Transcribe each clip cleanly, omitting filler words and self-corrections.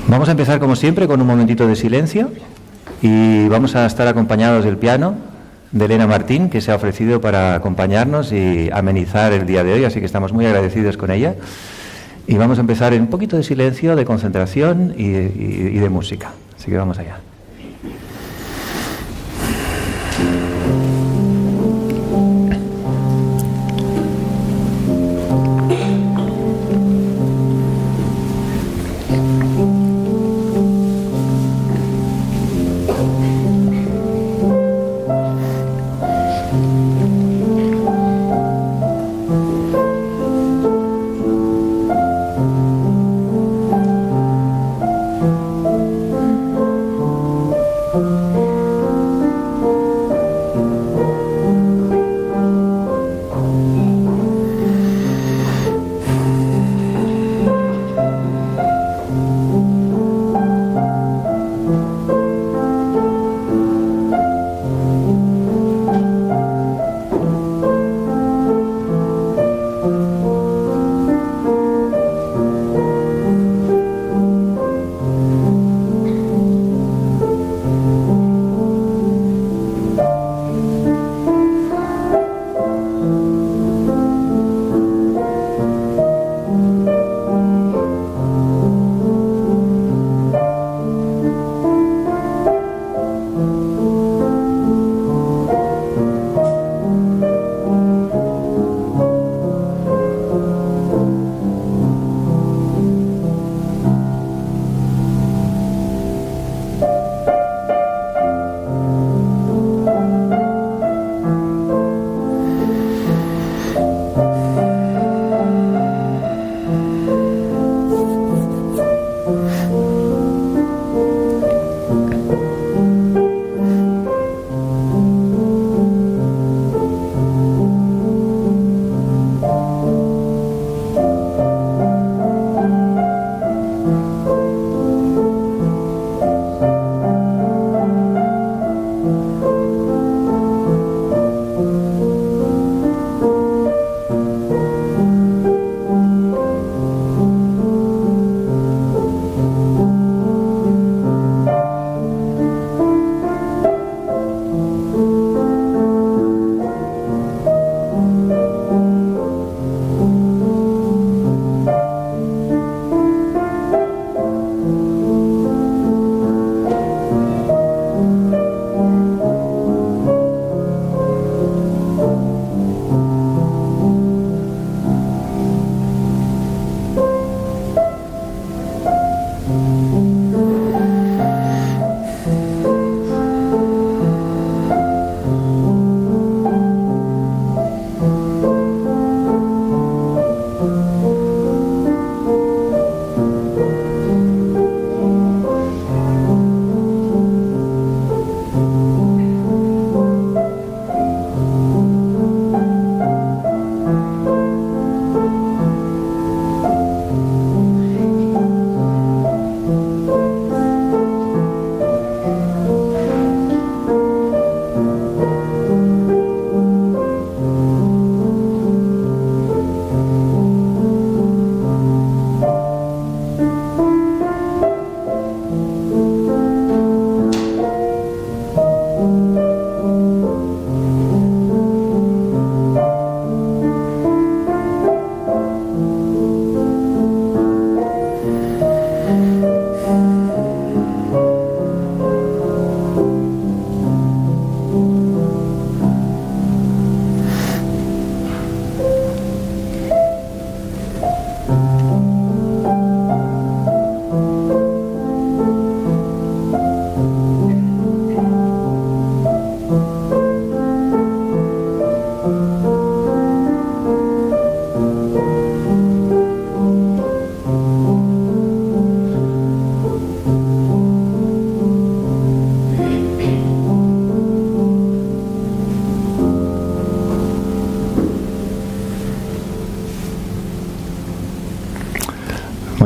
Vamos a empezar como siempre con un momentito de silencio y vamos a estar acompañados del piano de Elena Martín, que se ha ofrecido para acompañarnos y amenizar el día de hoy, así que estamos muy agradecidos con ella. Y vamos a empezar en un poquito de silencio, de concentración y de música. Así que vamos allá.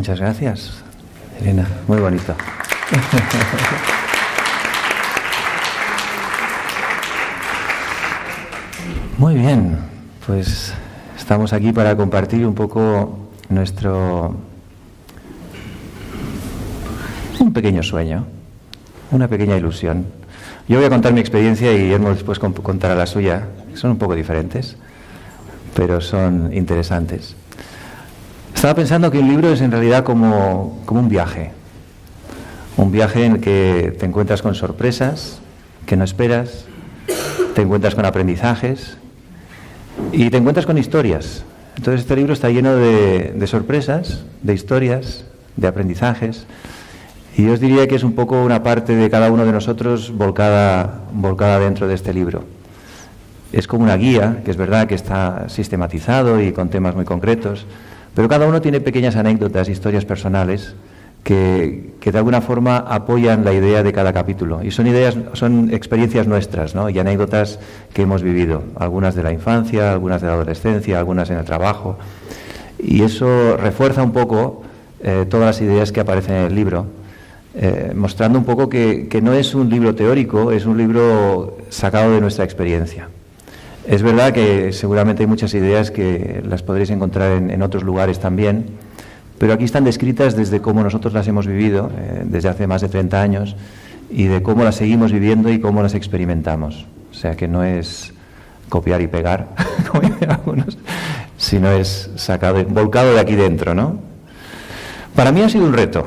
Muchas gracias, Elena. Muy bonito. Muy bien, pues estamos aquí para compartir un poco un pequeño sueño, una pequeña ilusión. Yo voy a contar mi experiencia y Guillermo después contará la suya. Son un poco diferentes, pero son interesantes. Estaba pensando que un libro es en realidad como un viaje en el que te encuentras con sorpresas que no esperas, te encuentras con aprendizajes y te encuentras con historias. Entonces este libro está lleno de sorpresas, de historias, de aprendizajes, y yo os diría que es un poco una parte de cada uno de nosotros volcada dentro de este libro. Es como una guía, que es verdad que está sistematizado y con temas muy concretos, pero cada uno tiene pequeñas anécdotas, historias personales que de alguna forma apoyan la idea de cada capítulo. Y son experiencias nuestras, ¿no? Y anécdotas que hemos vivido, algunas de la infancia, algunas de la adolescencia, algunas en el trabajo. Y eso refuerza un poco todas las ideas que aparecen en el libro, mostrando un poco que no es un libro teórico, es un libro sacado de nuestra experiencia. Es verdad que seguramente hay muchas ideas que las podréis encontrar en otros lugares también, pero aquí están descritas desde cómo nosotros las hemos vivido, desde hace más de 30 años, y de cómo las seguimos viviendo y cómo las experimentamos. O sea que no es copiar y pegar, como dicen algunos, sino es volcado de aquí dentro, ¿no? Para mí ha sido un reto.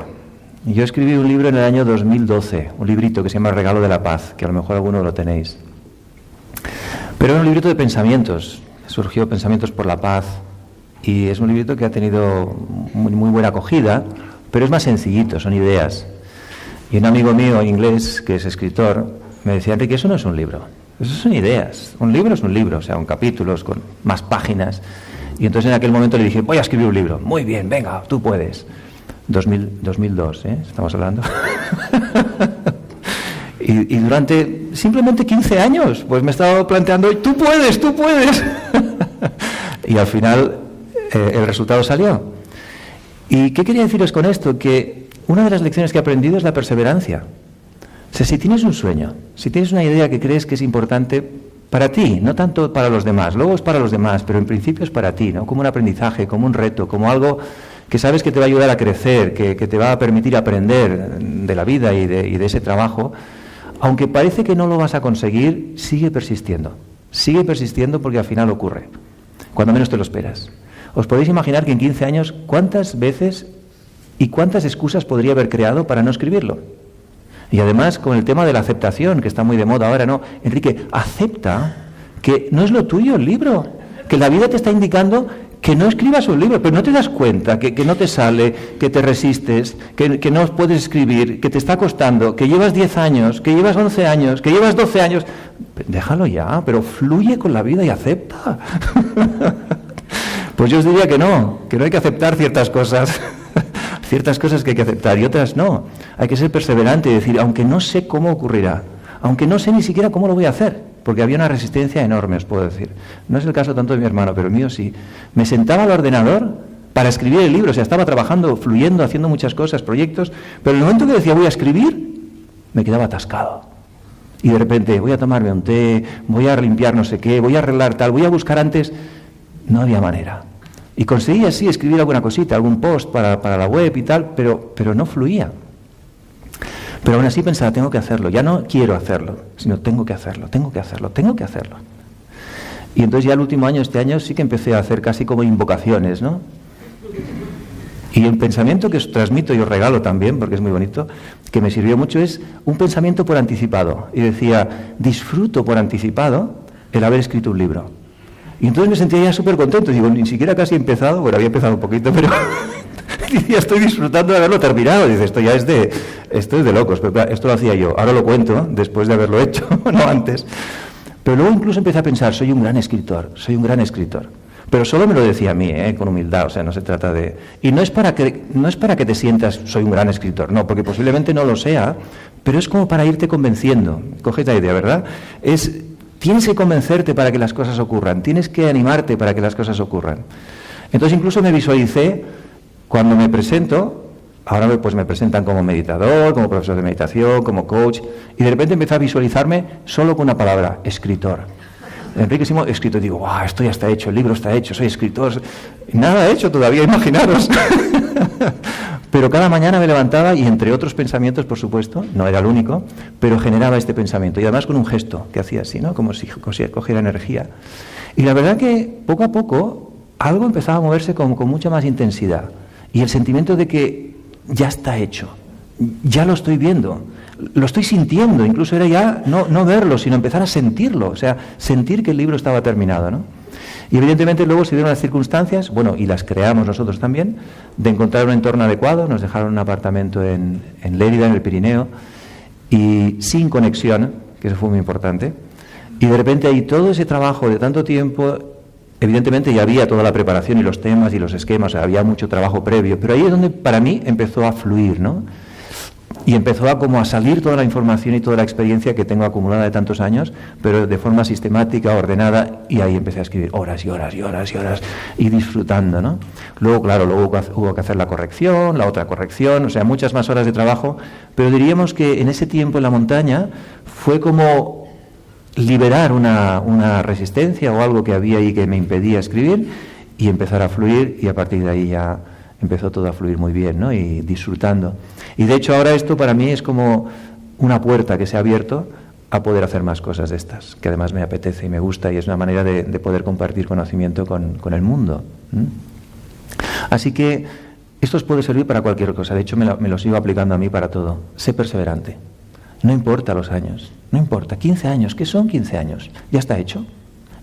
Yo escribí un libro en el año 2012, un librito que se llama El regalo de la paz, que a lo mejor alguno lo tenéis. Pero era un librito de pensamientos, surgió Pensamientos por la Paz, y es un librito que ha tenido muy buena acogida, pero es más sencillito, son ideas. Y un amigo mío inglés, que es escritor, me decía, Enrique, eso no es un libro, eso son ideas. Un libro es un libro, o sea, con capítulos, con más páginas. Y entonces en aquel momento le dije, voy a escribir un libro. Muy bien, venga, tú puedes. 2002, estamos hablando. y durante simplemente 15 años, pues me estaba planteando, tú puedes. Y al final el resultado salió. ¿Y qué quería deciros con esto? Que una de las lecciones que he aprendido es la perseverancia. O sea, si tienes un sueño, si tienes una idea que crees que es importante para ti, no tanto para los demás, luego es para los demás, pero en principio es para ti, ¿no? Como un aprendizaje, como un reto, como algo que sabes que te va a ayudar a crecer, que te va a permitir aprender de la vida y de ese trabajo, aunque parece que no lo vas a conseguir, sigue persistiendo porque al final ocurre, cuando menos te lo esperas. ¿Os podéis imaginar que en 15 años cuántas veces y cuántas excusas podría haber creado para no escribirlo? Y además con el tema de la aceptación, que está muy de moda ahora, ¿no? Enrique, acepta que no es lo tuyo el libro, que la vida te está indicando que no escribas un libro, pero no te das cuenta que no te sale, que te resistes, que no puedes escribir, que te está costando, que llevas 10 años, que llevas 11 años, que llevas 12 años. Déjalo ya, pero fluye con la vida y acepta. Pues yo os diría que no hay que aceptar ciertas cosas que hay que aceptar y otras no. Hay que ser perseverante y decir, aunque no sé cómo ocurrirá, aunque no sé ni siquiera cómo lo voy a hacer, porque había una resistencia enorme, os puedo decir. No es el caso tanto de mi hermano, pero el mío sí. Me sentaba al ordenador para escribir el libro, o sea, estaba trabajando, fluyendo, haciendo muchas cosas, proyectos, pero en el momento que decía voy a escribir, me quedaba atascado. Y de repente voy a tomarme un té, voy a limpiar no sé qué, voy a arreglar tal, voy a buscar antes. No había manera. Y conseguí así escribir alguna cosita, algún post para la web y tal, pero no fluía. Pero aún así pensaba, tengo que hacerlo. Ya no quiero hacerlo, sino tengo que hacerlo. Y entonces ya el último año, este año, sí que empecé a hacer casi como invocaciones, ¿no? Y el pensamiento que os transmito y os regalo también, porque es muy bonito, que me sirvió mucho, es un pensamiento por anticipado. Y decía, disfruto por anticipado el haber escrito un libro. Y entonces me sentía ya súper contento. Digo, ni siquiera casi he empezado, bueno, había empezado un poquito, pero ya estoy disfrutando de haberlo terminado. Dice, esto es de locos, pero claro, esto lo hacía yo. Ahora lo cuento, después de haberlo hecho, no antes. Pero luego incluso empecé a pensar, soy un gran escritor. Pero solo me lo decía a mí, con humildad, o sea, no se trata de... Y no es para que te sientas, soy un gran escritor, no, porque posiblemente no lo sea, pero es como para irte convenciendo. Coges la idea, ¿verdad? Tienes que convencerte para que las cosas ocurran, tienes que animarte para que las cosas ocurran. Entonces incluso me visualicé cuando me presento, ahora pues me presentan como meditador, como profesor de meditación, como coach, y de repente empecé a visualizarme solo con una palabra, escritor. Enrique Simón, escrito, digo, wow, esto ya está hecho, el libro está hecho, soy escritor. Nada hecho todavía, imaginaros. Pero cada mañana me levantaba y entre otros pensamientos, por supuesto, no era el único, pero generaba este pensamiento. Y además con un gesto que hacía así, ¿no? Como si cogiera energía. Y la verdad que poco a poco algo empezaba a moverse con mucha más intensidad. Y el sentimiento de que ya está hecho, ya lo estoy viendo, lo estoy sintiendo, incluso era ya no verlo, sino empezar a sentirlo, o sea, sentir que el libro estaba terminado, ¿no? Y evidentemente luego se dieron las circunstancias, bueno, y las creamos nosotros también, de encontrar un entorno adecuado. Nos dejaron un apartamento en Lérida, en el Pirineo, y sin conexión, que eso fue muy importante, y de repente ahí todo ese trabajo de tanto tiempo, evidentemente ya había toda la preparación y los temas y los esquemas, o sea, había mucho trabajo previo, pero ahí es donde para mí empezó a fluir, ¿no? Y empezó a salir toda la información y toda la experiencia que tengo acumulada de tantos años, pero de forma sistemática, ordenada, y ahí empecé a escribir horas y horas y horas y horas, y disfrutando, ¿no? Luego, claro, hubo que hacer la corrección, la otra corrección, o sea, muchas más horas de trabajo, pero diríamos que en ese tiempo en la montaña fue como liberar una resistencia o algo que había ahí que me impedía escribir, y empezar a fluir, y a partir de ahí ya empezó todo a fluir muy bien, ¿no? Y disfrutando. Y de hecho ahora esto para mí es como una puerta que se ha abierto a poder hacer más cosas de estas, que además me apetece y me gusta, y es una manera de poder compartir conocimiento con el mundo. Así que esto os puede servir para cualquier cosa. De hecho me lo sigo aplicando a mí para todo. Sé perseverante. No importa los años, no importa. 15 años, ¿qué son 15 años? Ya está hecho.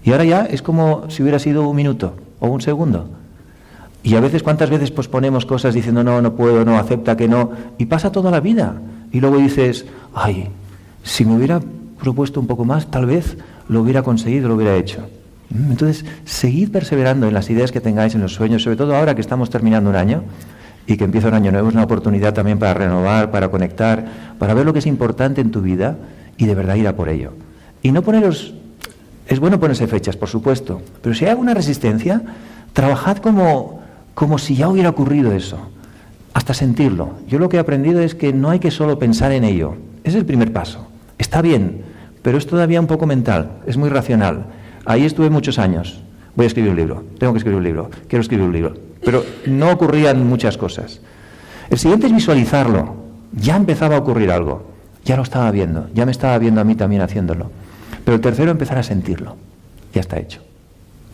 Y ahora ya es como si hubiera sido un minuto o un segundo. Y a veces, ¿cuántas veces posponemos cosas diciendo no puedo, no, acepta que no? Y pasa toda la vida. Y luego dices, ay, si me hubiera propuesto un poco más, tal vez lo hubiera conseguido, lo hubiera hecho. Entonces, seguid perseverando en las ideas que tengáis, en los sueños, sobre todo ahora que estamos terminando un año y que empieza un año nuevo, es una oportunidad también para renovar, para conectar, para ver lo que es importante en tu vida y de verdad ir a por ello. Y no poneros, es bueno ponerse fechas, por supuesto, pero si hay alguna resistencia, trabajad como si ya hubiera ocurrido eso, hasta sentirlo. Yo lo que he aprendido es que no hay que solo pensar en ello, es el primer paso. Está bien, pero es todavía un poco mental, es muy racional. Ahí estuve muchos años, voy a escribir un libro, tengo que escribir un libro, quiero escribir un libro, pero no ocurrían muchas cosas. El siguiente es visualizarlo, ya empezaba a ocurrir algo, ya lo estaba viendo, ya me estaba viendo a mí también haciéndolo. Pero el tercero, empezar a sentirlo, ya está hecho,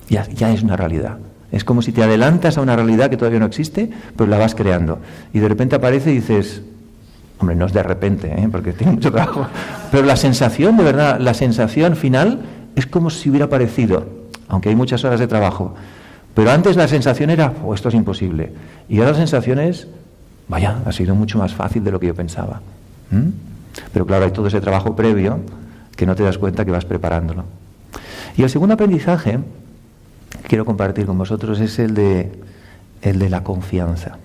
ya es una realidad. Es como si te adelantas a una realidad que todavía no existe, pero la vas creando. Y de repente aparece y dices, hombre, no es de repente, porque tiene mucho trabajo, pero la sensación, de verdad, la sensación final es como si hubiera aparecido, aunque hay muchas horas de trabajo. Pero antes la sensación era, esto es imposible. Y ahora la sensación es, vaya, ha sido mucho más fácil de lo que yo pensaba. Pero claro, hay todo ese trabajo previo que no te das cuenta que vas preparándolo. Y el segundo aprendizaje quiero compartir con vosotros es el de la confianza.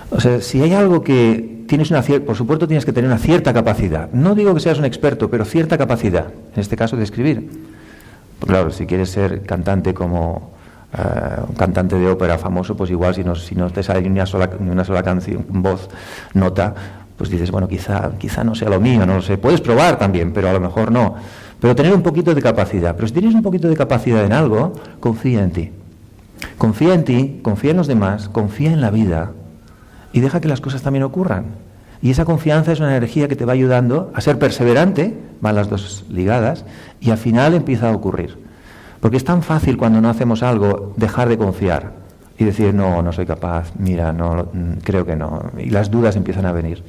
O sea, si hay algo que tienes por supuesto tienes que tener una cierta capacidad. No digo que seas un experto, pero cierta capacidad, en este caso de escribir. Pues claro, si quieres ser cantante como un cantante de ópera famoso, pues igual si no te sale ni una sola canción, voz, nota, pues dices, bueno, quizá no sea lo mío, no lo sé. Puedes probar también, pero a lo mejor no. Pero tener un poquito de capacidad. Pero si tienes un poquito de capacidad en algo, confía en ti. Confía en ti, confía en los demás, confía en la vida y deja que las cosas también ocurran. Y esa confianza es una energía que te va ayudando a ser perseverante, van las dos ligadas, y al final empieza a ocurrir. Porque es tan fácil cuando no hacemos algo dejar de confiar y decir, no soy capaz, mira, no, creo que no, y las dudas empiezan a venir.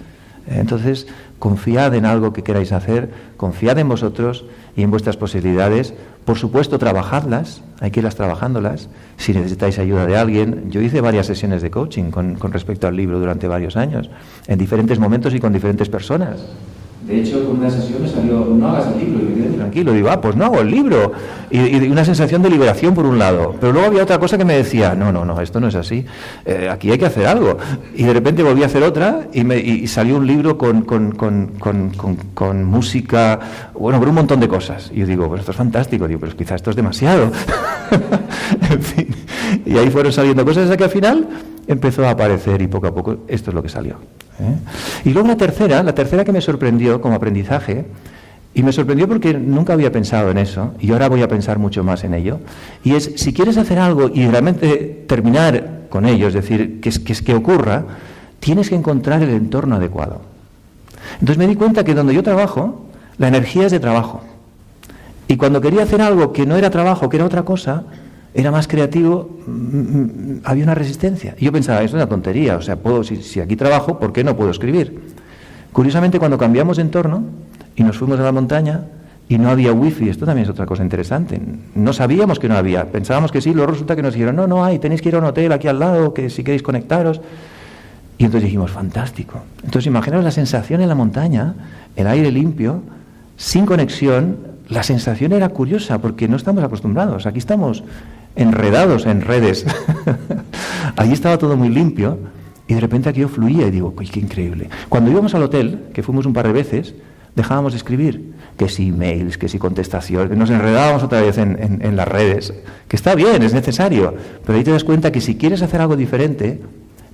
Entonces, confiad en algo que queráis hacer, confiad en vosotros y en vuestras posibilidades. Por supuesto, trabajadlas, hay que irlas trabajándolas. Si necesitáis ayuda de alguien, yo hice varias sesiones de coaching con respecto al libro durante varios años, en diferentes momentos y con diferentes personas. De hecho, con una sesión me salió, no hagas el libro, y me quedé tranquilo. Digo, pues no hago el libro. Y una sensación de liberación por un lado. Pero luego había otra cosa que me decía, no, esto no es así. Aquí hay que hacer algo. Y de repente volví a hacer otra y salió un libro con música, bueno, por un montón de cosas. Y yo digo, pues esto es fantástico. Digo, pero quizás esto es demasiado. En fin. Y ahí fueron saliendo cosas hasta que al final empezó a aparecer y poco a poco esto es lo que salió. Y luego la tercera que me sorprendió como aprendizaje Y me sorprendió porque nunca había pensado en eso, y ahora voy a pensar mucho más en ello. Y es, si quieres hacer algo y realmente terminar con ello, es decir, que ocurra, tienes que encontrar el entorno adecuado. Entonces me di cuenta que donde yo trabajo, la energía es de trabajo. Y cuando quería hacer algo que no era trabajo, que era otra cosa, era más creativo, había una resistencia. Y yo pensaba, eso es una tontería, o sea, si aquí trabajo, ¿por qué no puedo escribir? Curiosamente, cuando cambiamos de entorno y nos fuimos a la montaña y no había wifi, esto también es otra cosa interesante. No sabíamos que no había, pensábamos que sí, luego resulta que nos dijeron, no hay, tenéis que ir a un hotel aquí al lado, que si queréis conectaros. Y entonces dijimos, fantástico. Entonces imaginaos la sensación en la montaña, el aire limpio, sin conexión. La sensación era curiosa porque no estamos acostumbrados, aquí estamos enredados en redes. Allí estaba todo muy limpio y de repente aquello fluía y digo, ¡uy, qué increíble! Cuando íbamos al hotel, que fuimos un par de veces, dejábamos de escribir, que si emails, que si contestaciones, nos enredábamos otra vez en las redes, que está bien, es necesario, pero ahí te das cuenta que si quieres hacer algo diferente,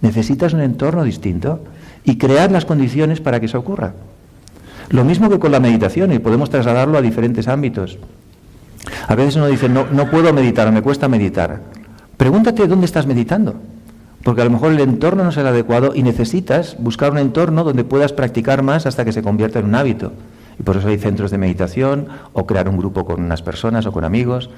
necesitas un entorno distinto y crear las condiciones para que eso ocurra. Lo mismo que con la meditación, y podemos trasladarlo a diferentes ámbitos. A veces uno dice, no puedo meditar, me cuesta meditar. Pregúntate dónde estás meditando, porque a lo mejor el entorno no es el adecuado y necesitas buscar un entorno donde puedas practicar más hasta que se convierta en un hábito. Y por eso hay centros de meditación, o crear un grupo con unas personas o con amigos.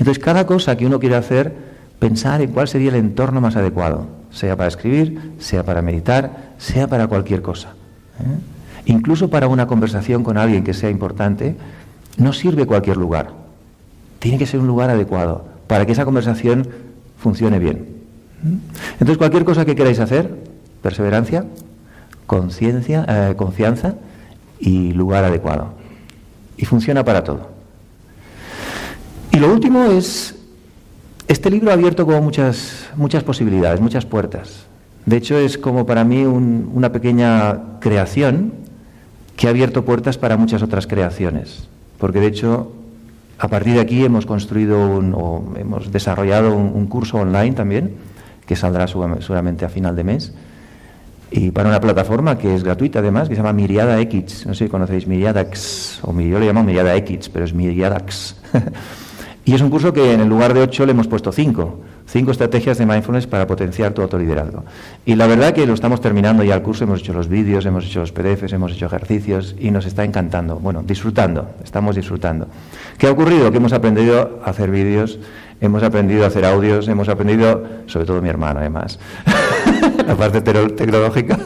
Entonces, cada cosa que uno quiere hacer, pensar en cuál sería el entorno más adecuado, sea para escribir, sea para meditar, sea para cualquier cosa. Incluso para una conversación con alguien que sea importante, no sirve cualquier lugar. Tiene que ser un lugar adecuado para que esa conversación funcione bien. Entonces, cualquier cosa que queráis hacer, perseverancia, confianza y lugar adecuado. Y funciona para todo. Y lo último es, este libro ha abierto como muchas posibilidades, muchas puertas. De hecho, es como para mí una pequeña creación que ha abierto puertas para muchas otras creaciones. Porque de hecho, a partir de aquí hemos hemos desarrollado un curso online también, que saldrá seguramente a final de mes, y para una plataforma que es gratuita además, que se llama Miriada X. No sé si conocéis Miriadax, o yo le llamo Miriada X, pero es Miriadax. Y es un curso que en el lugar de 8 le hemos puesto 5 estrategias de mindfulness para potenciar tu autoliderazgo. Y la verdad que lo estamos terminando ya el curso, hemos hecho los vídeos, hemos hecho los PDFs, hemos hecho ejercicios y nos está encantando. Bueno, estamos disfrutando. ¿Qué ha ocurrido? Que hemos aprendido a hacer vídeos, hemos aprendido a hacer audios, hemos aprendido, sobre todo mi hermano además, la parte tecnológica,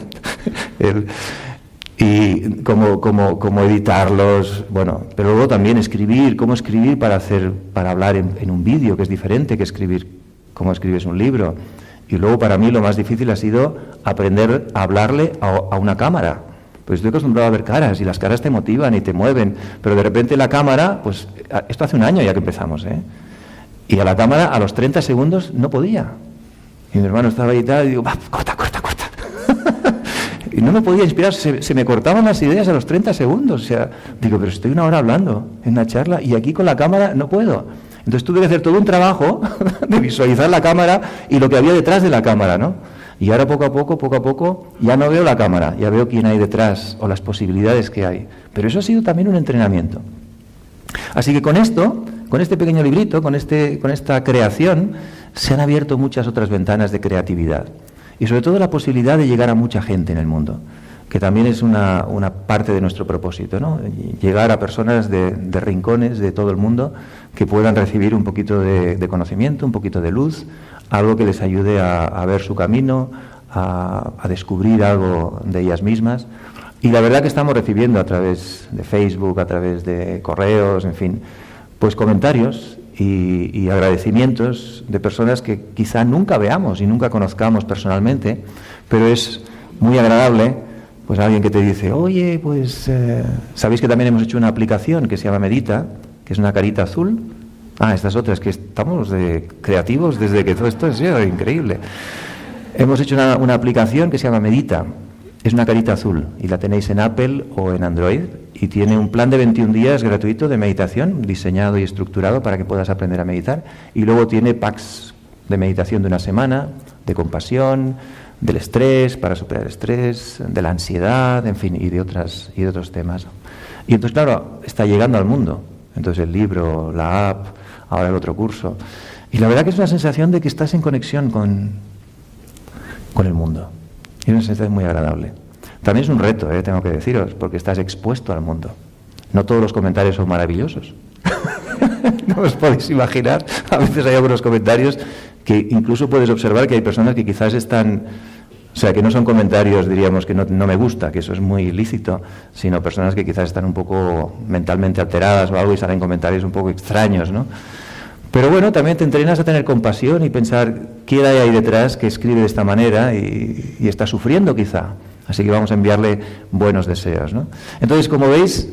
y cómo editarlos, bueno, pero luego también cómo escribir para hablar en un vídeo, que es diferente que escribir cómo escribes un libro. Y luego para mí lo más difícil ha sido aprender a hablarle a una cámara, pues estoy acostumbrado a ver caras y las caras te motivan y te mueven, pero de repente la cámara, pues esto hace un año ya que empezamos, y a la cámara a los 30 segundos no podía, y mi hermano estaba ahí y tal, y digo, corta y no me podía inspirar, se me cortaban las ideas a los 30 segundos, o sea, digo, pero estoy una hora hablando en una charla y aquí con la cámara no puedo. Entonces tuve que hacer todo un trabajo de visualizar la cámara y lo que había detrás de la cámara, ¿no? Y ahora poco a poco, ya no veo la cámara, ya veo quién hay detrás o las posibilidades que hay. Pero eso ha sido también un entrenamiento. Así que con esto, con este pequeño librito, con esta creación, se han abierto muchas otras ventanas de creatividad. Y sobre todo la posibilidad de llegar a mucha gente en el mundo, que también es una parte de nuestro propósito, ¿no? Llegar a personas de rincones de todo el mundo que puedan recibir un poquito de conocimiento, un poquito de luz, algo que les ayude a ver su camino, a descubrir algo de ellas mismas. Y la verdad que estamos recibiendo a través de Facebook, a través de correos, en fin, pues comentarios y agradecimientos de personas que quizá nunca veamos y nunca conozcamos personalmente, pero es muy agradable, pues alguien que te dice, oye, pues sabéis que también hemos hecho una aplicación que se llama Medita, que es una carita azul. Estas otras, que estamos creativos desde que todo esto es increíble. Hemos hecho una aplicación que se llama Medita, es una carita azul y la tenéis en Apple o en Android y tiene un plan de 21 días gratuito de meditación diseñado y estructurado para que puedas aprender a meditar, y luego tiene packs de meditación de una semana, de compasión, del estrés, para superar el estrés, de la ansiedad, en fin, y de otros temas. Y entonces, claro, está llegando al mundo. Entonces el libro, la app, ahora el otro curso. Y la verdad que es una sensación de que estás en conexión con el mundo. Y es una sensación muy agradable. También es un reto, tengo que deciros, porque estás expuesto al mundo. No todos los comentarios son maravillosos. No os podéis imaginar. A veces hay algunos comentarios que incluso puedes observar que hay personas que quizás están... O sea, que no son comentarios, diríamos, que no me gusta, que eso es muy ilícito, sino personas que quizás están un poco mentalmente alteradas o algo y salen comentarios un poco extraños, ¿no? Pero bueno, también te entrenas a tener compasión y pensar quién hay ahí detrás que escribe de esta manera y está sufriendo quizá. Así que vamos a enviarle buenos deseos, ¿no? Entonces, como veis,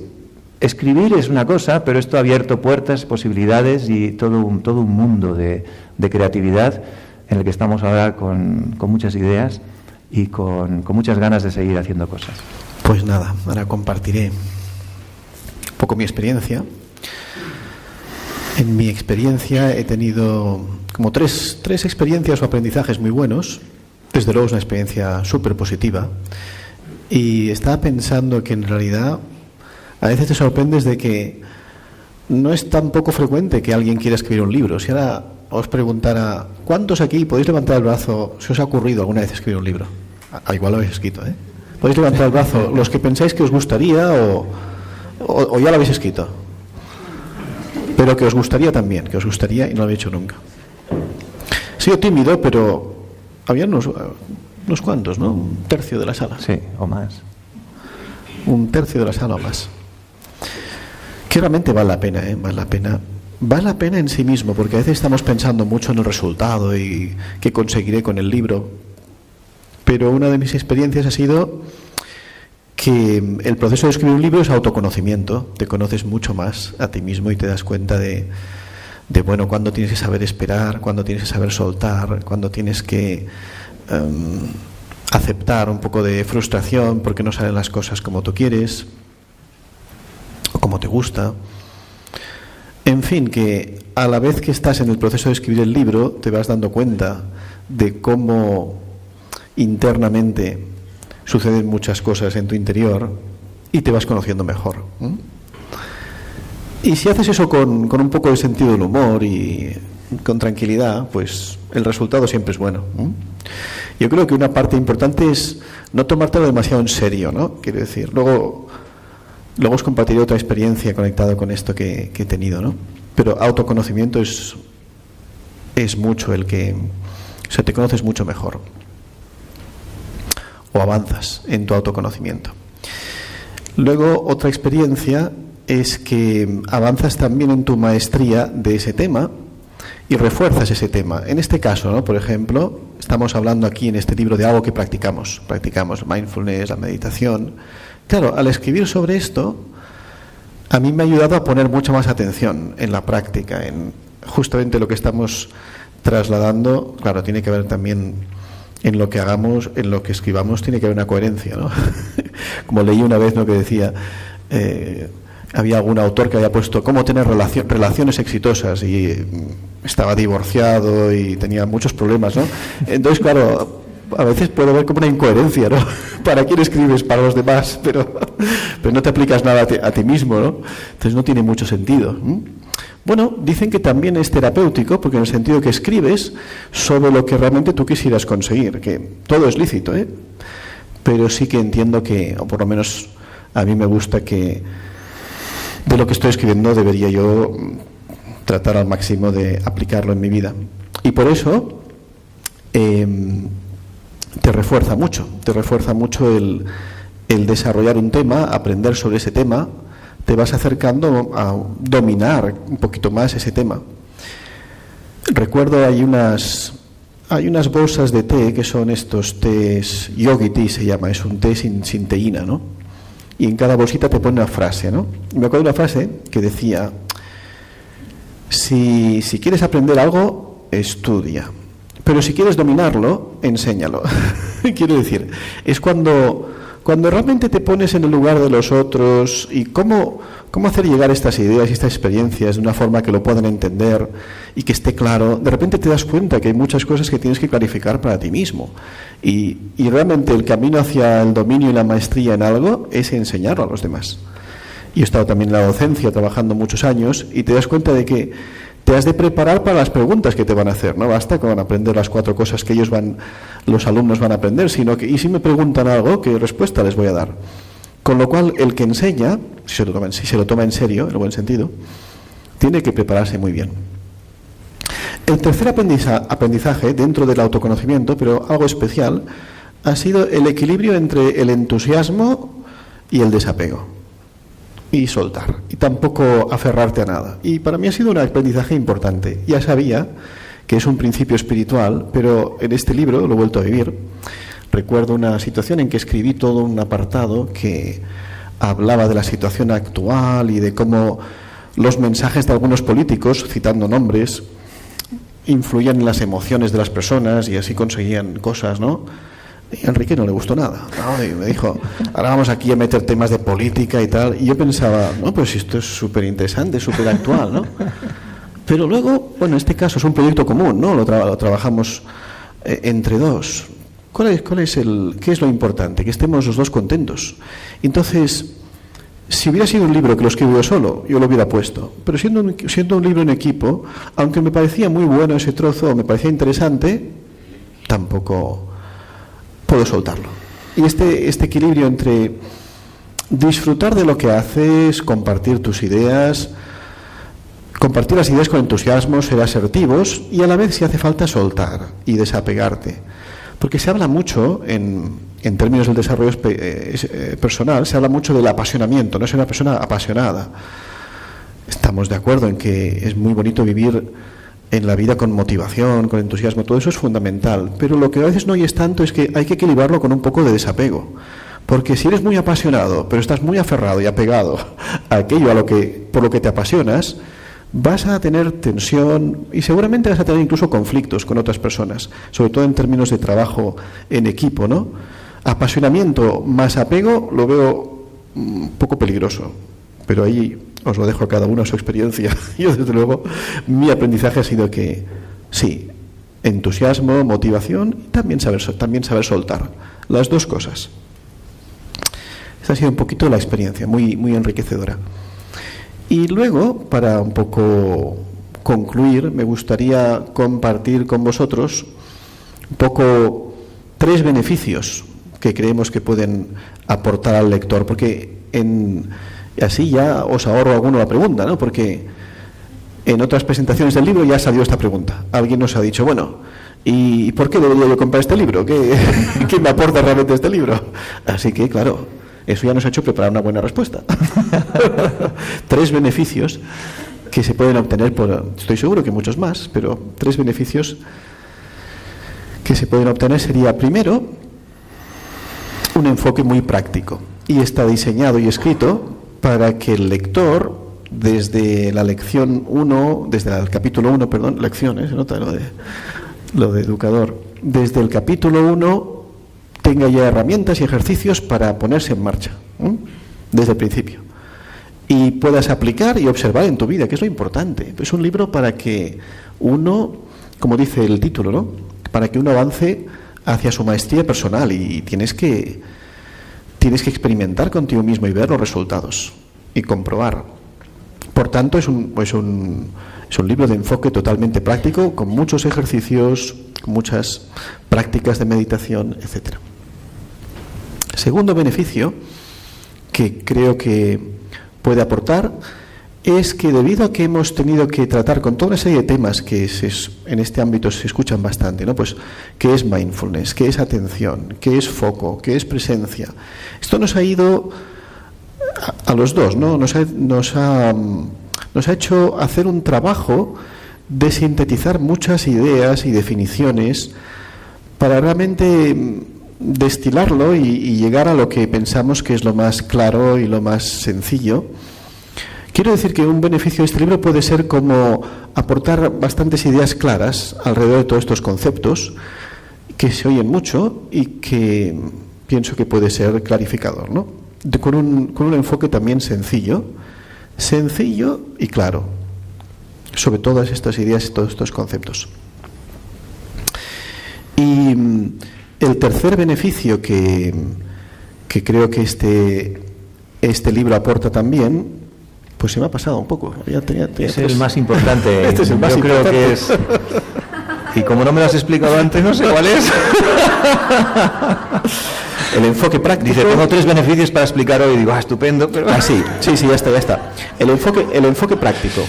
escribir es una cosa, pero esto ha abierto puertas, posibilidades y todo un mundo de creatividad en el que estamos ahora con muchas ideas y con muchas ganas de seguir haciendo cosas. Pues nada, ahora compartiré un poco mi experiencia. En mi experiencia he tenido como tres experiencias o aprendizajes muy buenos. Desde luego es una experiencia súper positiva. Y estaba pensando que en realidad a veces te sorprendes de que no es tan poco frecuente que alguien quiera escribir un libro. Si ahora os preguntara, ¿cuántos aquí podéis levantar el brazo si os ha ocurrido alguna vez escribir un libro? Igual lo habéis escrito, ¿eh? Podéis levantar el brazo los que pensáis que os gustaría o ya lo habéis escrito. Pero que os gustaría también, que os gustaría y no lo habéis hecho nunca. He sido tímido, pero había unos cuantos, ¿no? Un tercio de la sala. Sí, o más. Un tercio de la sala o más. Que realmente vale la pena, vale la pena. Vale la pena en sí mismo, porque a veces estamos pensando mucho en el resultado y qué conseguiré con el libro. Pero una de mis experiencias ha sido que el proceso de escribir un libro es autoconocimiento. Te conoces mucho más a ti mismo y te das cuenta de bueno, cuándo tienes que saber esperar, cuándo tienes que saber soltar, cuándo tienes que aceptar un poco de frustración porque no salen las cosas como tú quieres o como te gusta. En fin, que a la vez que estás en el proceso de escribir el libro te vas dando cuenta de cómo internamente suceden muchas cosas en tu interior y te vas conociendo mejor. Y si haces eso con un poco de sentido del humor y con tranquilidad, pues el resultado siempre es bueno. Yo creo que una parte importante es no tomártelo demasiado en serio, ¿no? Quiero decir, luego os compartiré otra experiencia conectada con esto que he tenido, ¿no? Pero autoconocimiento es mucho el que... O sea, te conoces mucho mejor. O avanzas en tu autoconocimiento. Luego, otra experiencia es que avanzas también en tu maestría de ese tema y refuerzas ese tema. En este caso, ¿no? Por ejemplo, estamos hablando aquí en este libro de algo que practicamos mindfulness, la meditación. Claro, al escribir sobre esto, a mí me ha ayudado a poner mucha más atención en la práctica, en justamente lo que estamos trasladando. Claro, tiene que ver también en lo que hagamos, en lo que escribamos, tiene que haber una coherencia, ¿no? Como leí una vez, ¿no?, que decía, había algún autor que había puesto cómo tener relaciones exitosas y estaba divorciado y tenía muchos problemas, ¿no? Entonces, claro, a veces puede haber como una incoherencia, ¿no? ¿Para quién escribes? Para los demás, pero no te aplicas nada a ti mismo, ¿no? Entonces no tiene mucho sentido. Bueno, dicen que también es terapéutico, porque en el sentido que escribes sobre lo que realmente tú quisieras conseguir, que todo es lícito, pero sí que entiendo que, o por lo menos a mí me gusta que de lo que estoy escribiendo debería yo tratar al máximo de aplicarlo en mi vida. Y por eso te refuerza mucho el desarrollar un tema, aprender sobre ese tema. Te vas acercando a dominar un poquito más ese tema. Recuerdo hay unas bolsas de té que son estos tés, yogi tea se llama, es un té sin teína, ¿no? Y en cada bolsita te pone una frase, ¿no? Y me acuerdo de una frase que decía: si quieres aprender algo, estudia, pero si quieres dominarlo, enséñalo. Quiero decir, es cuando realmente te pones en el lugar de los otros y cómo hacer llegar estas ideas y estas experiencias de una forma que lo puedan entender y que esté claro, de repente te das cuenta que hay muchas cosas que tienes que clarificar para ti mismo. Y realmente el camino hacia el dominio y la maestría en algo es enseñarlo a los demás. y he estado también en la docencia trabajando muchos años, y te das cuenta de que te has de preparar para las preguntas que te van a hacer. No basta con aprender las 4 cosas que los alumnos van a aprender, sino que, y si me preguntan algo, ¿qué respuesta les voy a dar? Con lo cual, el que enseña, si se lo toma en serio, en el buen sentido, tiene que prepararse muy bien. El tercer aprendizaje dentro del autoconocimiento, pero algo especial, ha sido el equilibrio entre el entusiasmo y el desapego. Y soltar, y tampoco aferrarte a nada. Y para mí ha sido un aprendizaje importante. Ya sabía que es un principio espiritual, pero en este libro lo he vuelto a vivir. Recuerdo una situación en que escribí todo un apartado que hablaba de la situación actual y de cómo los mensajes de algunos políticos, citando nombres, influían en las emociones de las personas y así conseguían cosas, ¿no? Y a Enrique no le gustó nada, ¿no? Y me dijo, ahora vamos aquí a meter temas de política y tal. Y yo pensaba, no, pues esto es súper interesante, súper actual, ¿no? Pero luego, bueno, en este caso es un proyecto común, ¿no? Lo trabajamos entre dos. ¿Qué es lo importante? Que estemos los dos contentos. Entonces, si hubiera sido un libro que lo escribo yo solo, yo lo hubiera puesto. Pero siendo un libro en equipo, aunque me parecía muy bueno ese trozo, me parecía interesante, tampoco puedo soltarlo. Y este equilibrio entre disfrutar de lo que haces, compartir tus ideas, compartir las ideas con entusiasmo, ser asertivos y a la vez, si hace falta, soltar y desapegarte. Porque se habla mucho, en términos del desarrollo personal, se habla mucho del apasionamiento, no ser una persona apasionada. Estamos de acuerdo en que es muy bonito vivir en la vida con motivación, con entusiasmo, todo eso es fundamental, pero lo que a veces no oyes tanto es que hay que equilibrarlo con un poco de desapego, porque si eres muy apasionado, pero estás muy aferrado y apegado a aquello por lo que te apasionas, vas a tener tensión y seguramente vas a tener incluso conflictos con otras personas, sobre todo en términos de trabajo en equipo, ¿no? Apasionamiento más apego lo veo un poco peligroso, pero ahí os lo dejo a cada uno a su experiencia. Yo, desde luego, mi aprendizaje ha sido que sí, entusiasmo, motivación y también saber soltar, las dos cosas. Esa ha sido un poquito la experiencia, muy, muy enriquecedora. Y luego, para un poco concluir, me gustaría compartir con vosotros un poco 3 beneficios que creemos que pueden aportar al lector, porque así ya os ahorro alguno la pregunta, ¿no? Porque en otras presentaciones del libro ya salió esta pregunta. Alguien nos ha dicho, bueno, ¿y por qué debería yo comprar este libro? ¿Qué me aporta realmente este libro? Así que, claro, eso ya nos ha hecho preparar una buena respuesta. 3 beneficios que se pueden obtener estoy seguro que muchos más, pero 3 beneficios que se pueden obtener sería, primero, un enfoque muy práctico. Y está diseñado y escrito para que el lector, desde la lección 1, desde el capítulo 1, perdón, lecciones, se nota lo de educador, desde el capítulo 1 tenga ya herramientas y ejercicios para ponerse en marcha, desde el principio. Y puedas aplicar y observar en tu vida, que es lo importante. Es un libro para que uno, como dice el título, ¿no? Para que uno avance hacia su maestría personal y tienes que experimentar contigo mismo y ver los resultados y comprobar. Por tanto, es un libro de enfoque totalmente práctico, con muchos ejercicios, con muchas prácticas de meditación, etc. Segundo beneficio que creo que puede aportar es que, debido a que hemos tenido que tratar con toda una serie de temas que en este ámbito se escuchan bastante, ¿no? Pues, ¿qué es mindfulness? ¿Qué es atención? ¿Qué es foco? ¿Qué es presencia? Esto nos ha ido a los dos, ¿no? Nos ha hecho hacer un trabajo de sintetizar muchas ideas y definiciones para realmente destilarlo y llegar a lo que pensamos que es lo más claro y lo más sencillo. Quiero decir que un beneficio de este libro puede ser como aportar bastantes ideas claras alrededor de todos estos conceptos que se oyen mucho y que pienso que puede ser clarificador, ¿no? Con un enfoque también sencillo y claro sobre todas estas ideas y todos estos conceptos. Y el tercer beneficio que creo que este este libro aporta también, pues se me ha pasado un poco. Es el más importante. Este es el más Yo importante. creo que es... Y como no me lo has explicado antes, no sé cuál es. El enfoque práctico. Dice, tengo 3 beneficios para explicar hoy. Digo, estupendo. Pero... sí, ya está. El enfoque práctico.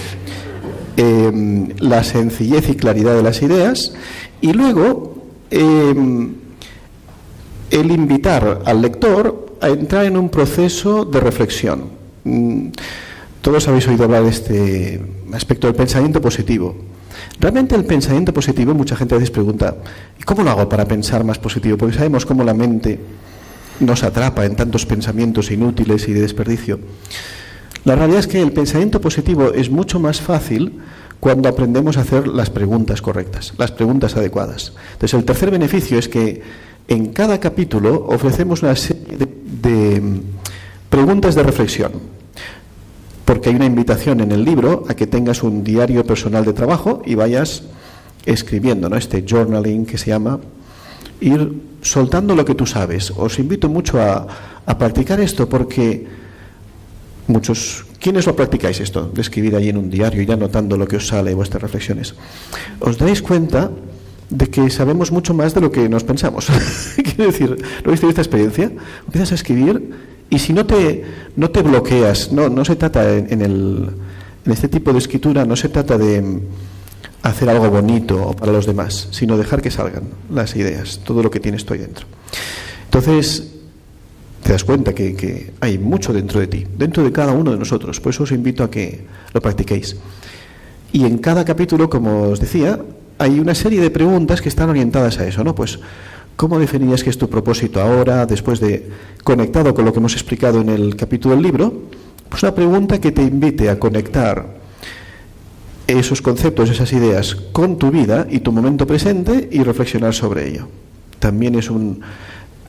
La sencillez y claridad de las ideas. Y luego, el invitar al lector a entrar en un proceso de reflexión. Todos habéis oído hablar de este aspecto del pensamiento positivo. Realmente el pensamiento positivo, mucha gente a veces pregunta, ¿y cómo lo hago para pensar más positivo? Porque sabemos cómo la mente nos atrapa en tantos pensamientos inútiles y de desperdicio. La realidad es que el pensamiento positivo es mucho más fácil cuando aprendemos a hacer las preguntas correctas, las preguntas adecuadas. Entonces, el tercer beneficio es que en cada capítulo ofrecemos una serie de preguntas de reflexión. Porque hay una invitación en el libro a que tengas un diario personal de trabajo y vayas escribiendo, ¿no? Este journaling que se llama, ir soltando lo que tú sabes. Os invito mucho a practicar esto porque muchos, ¿quiénes lo practicáis esto? De escribir ahí en un diario, ir anotando lo que os sale, vuestras reflexiones. Os dais cuenta de que sabemos mucho más de lo que nos pensamos. Quiero decir, ¿no habéis tenido esta experiencia? Empiezas a escribir y si no te bloqueas, no se trata en este tipo de escritura, no se trata de hacer algo bonito para los demás, sino dejar que salgan las ideas, todo lo que tienes tú ahí dentro. Entonces, te das cuenta que hay mucho dentro de ti, dentro de cada uno de nosotros. Por eso os invito a que lo practiquéis. Y en cada capítulo, como os decía, hay una serie de preguntas que están orientadas a eso, ¿no? Pues, ¿cómo definirías que es tu propósito ahora, después de, conectado con lo que hemos explicado en el capítulo del libro? Pues una pregunta que te invite a conectar esos conceptos, esas ideas con tu vida y tu momento presente y reflexionar sobre ello. También es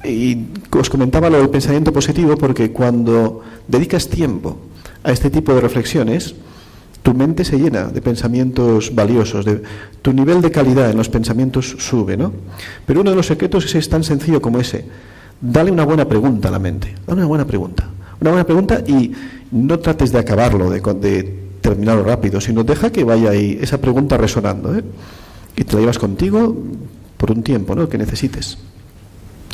y os comentaba lo del pensamiento positivo porque cuando dedicas tiempo a este tipo de reflexiones, tu mente se llena de pensamientos valiosos, tu nivel de calidad en los pensamientos sube, ¿no? Pero uno de los secretos es tan sencillo como ese. Dale una buena pregunta a la mente. Dale una buena pregunta. Una buena pregunta y no trates de acabarlo, de terminarlo rápido, sino deja que vaya ahí esa pregunta resonando, ¿eh? Y te la llevas contigo por un tiempo, ¿no? Que necesites.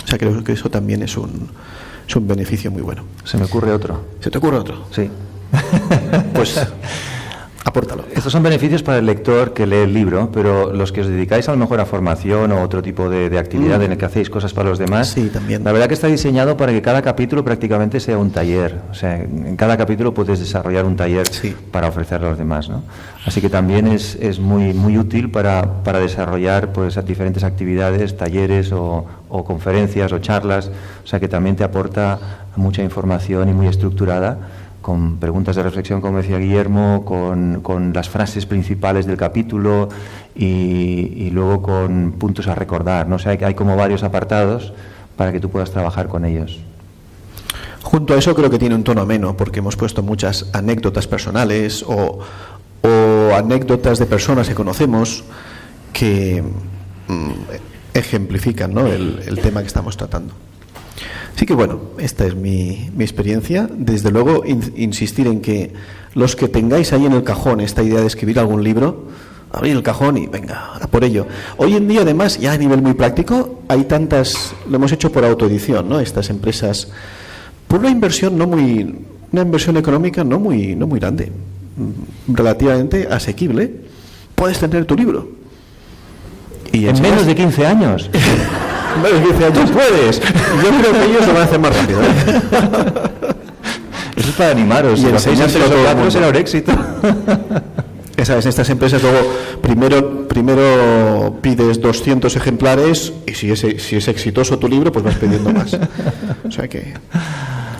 O sea, creo que eso también es un beneficio muy bueno. Se me ocurre otro. ¿Se te ocurre otro? Sí. Pues apórtalo. Estos son beneficios para el lector que lee el libro, pero los que os dedicáis a lo mejor a formación o otro tipo de actividad en el que hacéis cosas para los demás, sí, también. La verdad que está diseñado para que cada capítulo prácticamente sea un taller. O sea, en cada capítulo puedes desarrollar un taller para ofrecerlo a los demás, ¿no? Así que también es muy, muy útil para desarrollar pues diferentes actividades, talleres o conferencias o charlas. O sea que también te aporta mucha información y muy estructurada, con preguntas de reflexión, como decía Guillermo, con las frases principales del capítulo y luego con puntos a recordar, ¿no? O sea, hay como varios apartados para que tú puedas trabajar con ellos. Junto a eso creo que tiene un tono ameno, porque hemos puesto muchas anécdotas personales o anécdotas de personas que conocemos que ejemplifican, ¿no? el tema que estamos tratando. Así que bueno, esta es mi experiencia. Desde luego, insistir en que los que tengáis ahí en el cajón esta idea de escribir algún libro, abrir el cajón y venga, a por ello. Hoy en día, además, ya a nivel muy práctico, hay tantas, lo hemos hecho por autoedición, ¿no? Estas empresas, por una inversión económica no muy grande, relativamente asequible, puedes tener tu libro. Y en menos de 15 años. Tú puedes. Yo creo que ellos lo van a hacer más rápido, ¿eh? Eso es para animaros. Y si lo hacéis en 3 o 4 será un éxito. Ya sabes, estas empresas luego primero pides 200 ejemplares y si es exitoso tu libro, pues vas pidiendo más. O sea que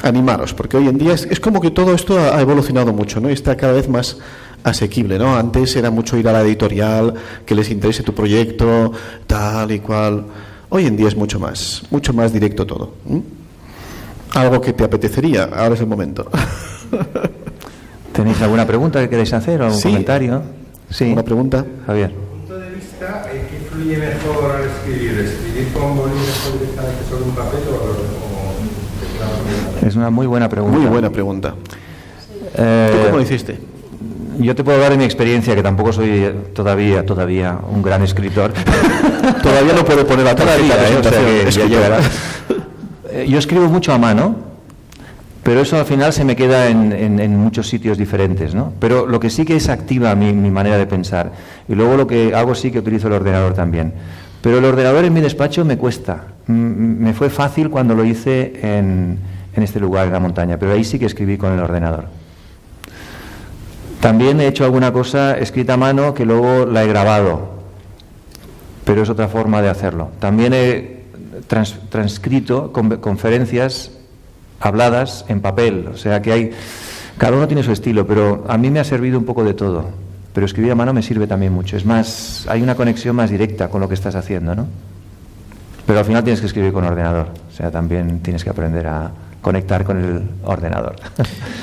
animaros, porque hoy en día es como que todo esto ha evolucionado mucho, ¿no? Y está cada vez más asequible, ¿no? Antes era mucho ir a la editorial, que les interese tu proyecto, tal y cual. Hoy en día es mucho más directo todo. Algo que te apetecería, ahora es el momento. ¿Tenéis alguna pregunta que queréis hacer o algún comentario? Sí. ¿Una pregunta? Javier. Desde tu punto de vista, ¿qué influye mejor al escribir? ¿Escribir con bolígrafo directamente sobre un papel o Es una muy buena pregunta. Muy buena pregunta. ¿Tú cómo lo hiciste? Yo te puedo hablar de mi experiencia, que tampoco soy todavía un gran escritor. Todavía no puedo poner la tarjeta de presentación. O sea que ya llegará. Yo escribo mucho a mano, pero eso al final se me queda en muchos sitios diferentes, ¿no? Pero lo que sí que es activa mi manera de pensar. Y luego lo que hago sí que utilizo el ordenador también. Pero el ordenador en mi despacho me cuesta. Me fue fácil cuando lo hice en este lugar, en la montaña, pero ahí sí que escribí con el ordenador. También he hecho alguna cosa escrita a mano que luego la he grabado, pero es otra forma de hacerlo. También he transcrito conferencias habladas en papel, o sea que cada uno tiene su estilo, pero a mí me ha servido un poco de todo. Pero escribir a mano me sirve también mucho. Es más, hay una conexión más directa con lo que estás haciendo, ¿no? Pero al final tienes que escribir con ordenador, o sea, también tienes que aprender a conectar con el ordenador.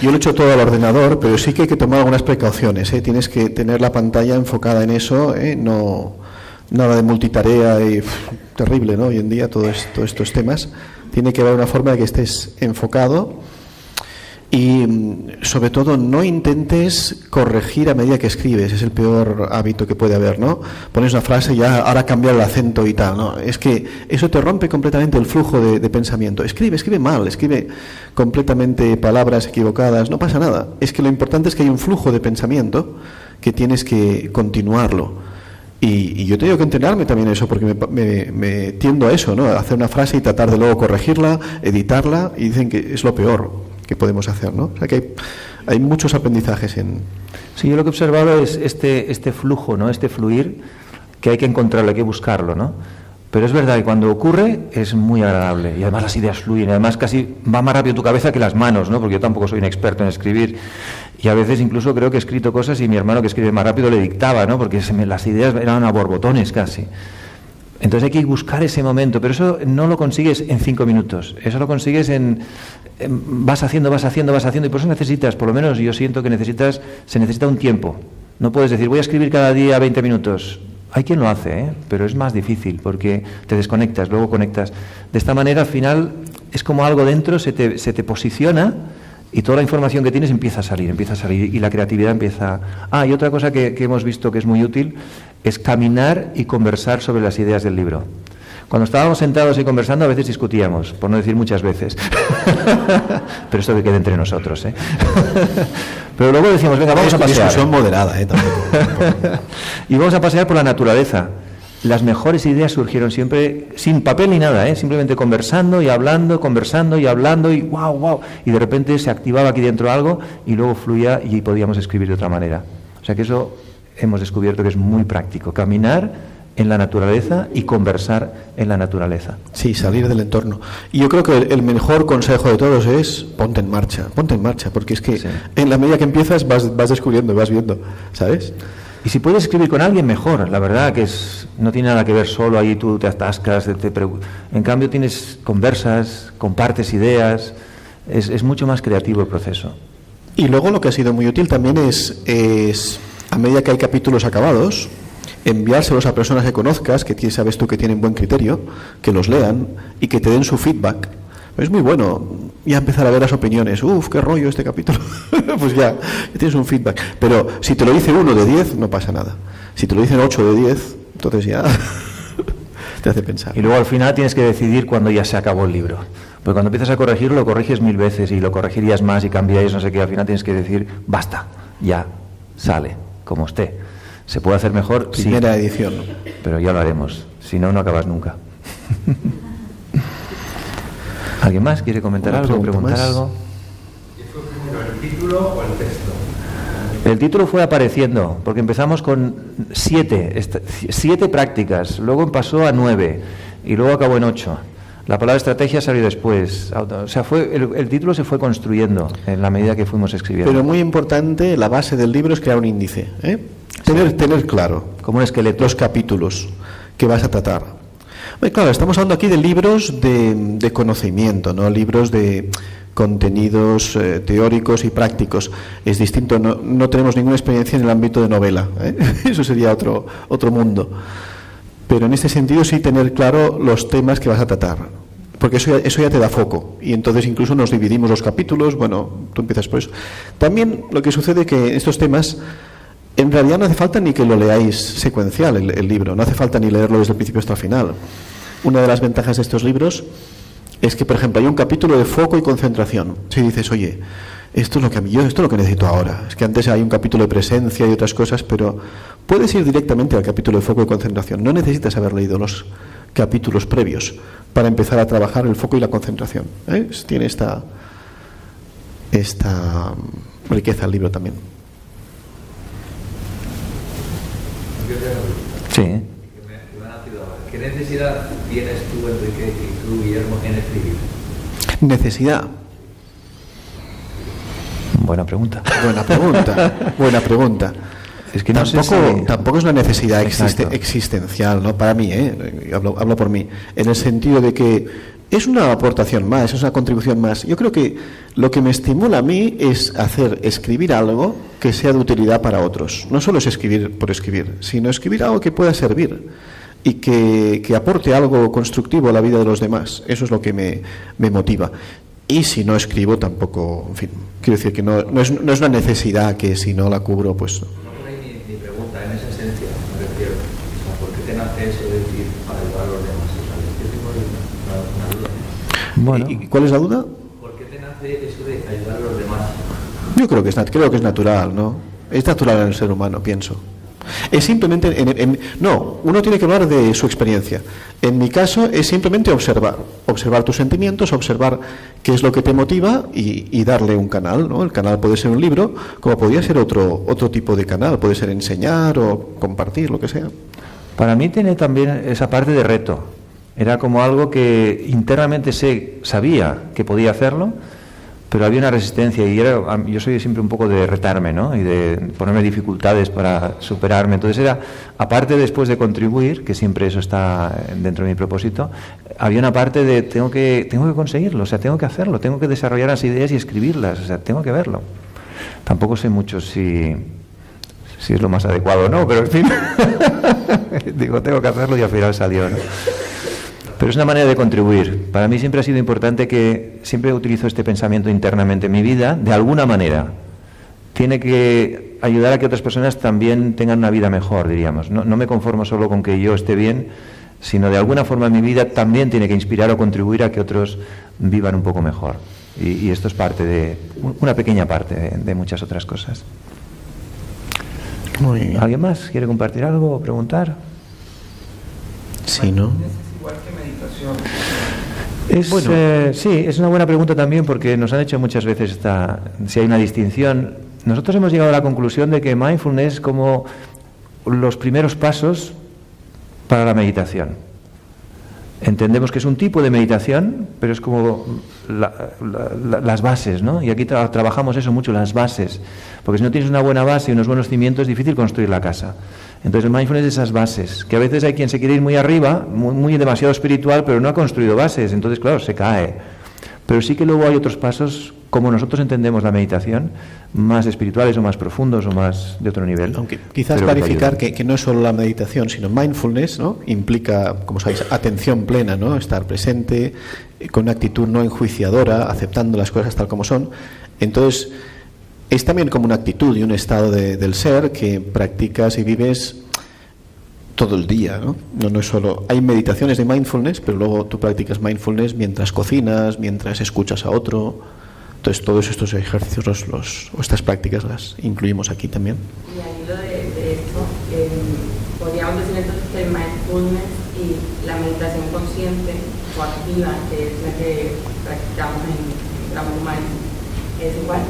Yo lo he hecho todo al ordenador, pero sí que hay que tomar algunas precauciones, ¿eh? Tienes que tener la pantalla enfocada en eso, no nada de multitarea y terrible, ¿no? Hoy en día todos estos temas. Tiene que haber una forma de que estés enfocado y sobre todo no intentes corregir a medida que escribes. Es el peor hábito que puede haber, ¿no? Pones una frase y ya ahora cambiar el acento y tal, ¿no? Es que eso te rompe completamente el flujo de pensamiento. Escribe mal, escribe completamente palabras equivocadas, no pasa nada. Es que lo importante es que hay un flujo de pensamiento que tienes que continuarlo. Y yo tengo que entrenarme también eso, porque me tiendo a eso, ¿no? A hacer una frase y tratar de luego corregirla, editarla, y dicen que es lo peor que podemos hacer, ¿no? O sea que hay muchos aprendizajes en... Sí, yo lo que he observado es este flujo, ¿no? Este fluir, que hay que encontrarlo, hay que buscarlo, ¿no? Pero es verdad que cuando ocurre es muy agradable y además las ideas fluyen, además casi va más rápido tu cabeza que las manos, ¿no? Porque yo tampoco soy un experto en escribir y a veces incluso creo que he escrito cosas y mi hermano que escribe más rápido le dictaba, ¿no? Porque las ideas eran a borbotones casi. Entonces hay que buscar ese momento, pero eso no lo consigues en 5 minutos, eso lo consigues vas haciendo y por eso necesitas, por lo menos yo siento que se necesita un tiempo. No puedes decir voy a escribir cada día 20 minutos. Hay quien lo hace, pero es más difícil porque te desconectas, luego conectas. De esta manera al final es como algo dentro se te posiciona y toda la información que tienes empieza a salir y la creatividad empieza... y otra cosa que hemos visto que es muy útil es caminar y conversar sobre las ideas del libro. Cuando estábamos sentados y conversando a veces discutíamos, por no decir muchas veces. Pero esto que quede entre nosotros, ¿eh? Pero luego decíamos, venga, vamos a pasear. Discusión moderada, tampoco. Y vamos a pasear por la naturaleza. Las mejores ideas surgieron siempre sin papel ni nada, simplemente conversando y hablando y wow, y de repente se activaba aquí dentro algo y luego fluía y podíamos escribir de otra manera. O sea que eso hemos descubierto que es muy práctico, caminar en la naturaleza y conversar en la naturaleza. Sí, salir del entorno. Y yo creo que el mejor consejo de todos es ponte en marcha, porque es que en la medida que empiezas vas descubriendo, vas viendo, ¿sabes? Y si puedes escribir con alguien, mejor. La verdad que no tiene nada que ver solo, ahí tú te atascas, en cambio conversas, compartes ideas, es mucho más creativo el proceso. Y luego lo que ha sido muy útil también es a medida que hay capítulos acabados, enviárselos a personas que conozcas, que sabes tú que tienen buen criterio, que los lean y que te den su feedback. Es muy bueno ya empezar a ver las opiniones. Qué rollo este capítulo. Pues ya tienes un feedback. Pero si te lo dice 1 de 10, no pasa nada. Si te lo dicen 8 de 10, entonces ya te hace pensar. Y luego al final tienes que decidir cuando ya se acabó el libro. Porque cuando empiezas a corregirlo, lo corriges 1000 veces y lo corregirías más y cambiáis, no sé qué. Al final tienes que decir, basta, ya sale, como esté. ¿Se puede hacer mejor? Primera edición. Pero ya lo haremos. Si no, no acabas nunca. ¿Alguien más quiere comentar algo, preguntar algo? ¿Qué fue primero, el título o el texto? El título fue apareciendo, porque empezamos con 7 prácticas, luego pasó a 9 y luego acabó en 8. La palabra estrategia salió después. O sea, el título se fue construyendo en la medida que fuimos escribiendo. Pero muy importante, la base del libro es crear un índice, Tener claro, como un esqueleto, los capítulos que vas a tratar. Bueno, claro, estamos hablando aquí de libros de conocimiento, no libros de contenidos teóricos y prácticos. Es distinto, no tenemos ninguna experiencia en el ámbito de novela, Eso sería otro mundo. Pero en este sentido sí tener claro los temas que vas a tratar. Porque eso ya te da foco. Y entonces incluso nos dividimos los capítulos. Bueno, tú empiezas por eso. También lo que sucede que estos temas, en realidad no hace falta ni que lo leáis secuencial el libro. No hace falta ni leerlo desde el principio hasta el final. Una de las ventajas de estos libros es que, por ejemplo, hay un capítulo de foco y concentración. Si dices, oye, esto es lo que esto es lo que necesito ahora. Es que antes hay un capítulo de presencia y otras cosas, pero puedes ir directamente al capítulo de foco y concentración. No necesitas haber leído los capítulos previos para empezar a trabajar el foco y la concentración. Tiene esta riqueza el libro también. Sí. ¿Qué necesidad tienes tú, Enrique, y tú, Guillermo, en escribir? Necesidad. Buena pregunta. Buena pregunta. Es que tampoco es una necesidad Exacto. existencial, ¿no? Para mí, hablo por mí, en el sentido de que es una aportación más, es una contribución más. Yo creo que lo que me estimula a mí es escribir algo que sea de utilidad para otros. No solo es escribir por escribir, sino escribir algo que pueda servir y que aporte algo constructivo a la vida de los demás. Eso es lo que me motiva. Y si no escribo tampoco, en fin, quiero decir que no es una necesidad que si no la cubro, pues... Ni pregunta, en esa esencia me refiero. O sea, ¿por qué te nace eso de decir para ayudar a los demás? O sea, yo tengo una duda. Bueno. ¿Y cuál es la duda? ¿Por qué te nace eso de ayudar a los demás? Yo creo que es natural, ¿no? Es natural en el ser humano, pienso. Es simplemente, uno tiene que hablar de su experiencia. En mi caso es simplemente observar tus sentimientos, observar qué es lo que te motiva y darle un canal, ¿no? El canal puede ser un libro, como podría ser otro tipo de canal, puede ser enseñar o compartir, lo que sea. Para mí tiene también esa parte de reto. Era como algo que internamente sabía que podía hacerlo, pero había una resistencia y yo soy siempre un poco de retarme, ¿no? Y de ponerme dificultades para superarme. Entonces era, aparte después de contribuir, que siempre eso está dentro de mi propósito, había una parte de tengo que conseguirlo, o sea, tengo que hacerlo, tengo que desarrollar las ideas y escribirlas, o sea, tengo que verlo. Tampoco sé mucho si es lo más adecuado o no, pero en fin, digo, tengo que hacerlo y al final salió, ¿no? Pero es una manera de contribuir. Para mí siempre ha sido importante que siempre utilizo este pensamiento internamente en mi vida, de alguna manera. Tiene que ayudar a que otras personas también tengan una vida mejor, diríamos. No me conformo solo con que yo esté bien, sino de alguna forma mi vida también tiene que inspirar o contribuir a que otros vivan un poco mejor. Y esto es una pequeña parte de muchas otras cosas. Muy bien. ¿Alguien más quiere compartir algo o preguntar? Sí, ¿no? Sí, es una buena pregunta también porque nos han hecho muchas veces si hay una distinción. Nosotros hemos llegado a la conclusión de que mindfulness es como los primeros pasos para la meditación. Entendemos que es un tipo de meditación, pero es como las bases, ¿no? Y aquí trabajamos eso mucho, las bases, porque si no tienes una buena base y unos buenos cimientos es difícil construir la casa. Entonces el mindfulness es esas bases, que a veces hay quien se quiere ir muy arriba, muy demasiado espiritual, pero no ha construido bases, entonces claro, se cae. Pero sí que luego hay otros pasos, como nosotros entendemos la meditación, más espirituales o más profundos o más de otro nivel. Aunque quizás clarificar que no es solo la meditación, sino mindfulness, ¿no? Implica, como sabéis, atención plena, ¿no? Estar presente, con una actitud no enjuiciadora, aceptando las cosas tal como son. Entonces, es también como una actitud y un estado del ser que practicas y vives todo el día, ¿no? No es solo... Hay meditaciones de mindfulness, pero luego tú practicas mindfulness mientras cocinas, mientras escuchas a otro. Entonces todos estos ejercicios o estas prácticas las incluimos aquí también. Y al hilo de esto, podríamos decir entonces que el mindfulness y la meditación consciente o activa, que es la que practicamos en Ground Mind, es igual.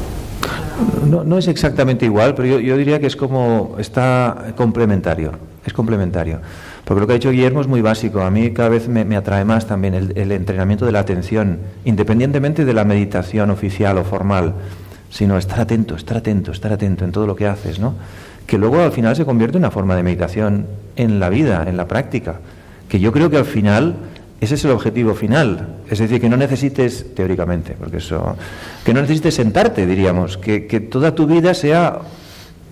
No es exactamente igual, pero yo diría que está complementario, es complementario. Porque lo que ha dicho Guillermo es muy básico. A mí cada vez me atrae más también el entrenamiento de la atención, independientemente de la meditación oficial o formal, sino estar atento en todo lo que haces, ¿no? Que luego al final se convierte en una forma de meditación en la vida, en la práctica. Que yo creo que al final ese es el objetivo final. Es decir, que no necesites, teóricamente, que no necesites sentarte, diríamos, que toda tu vida sea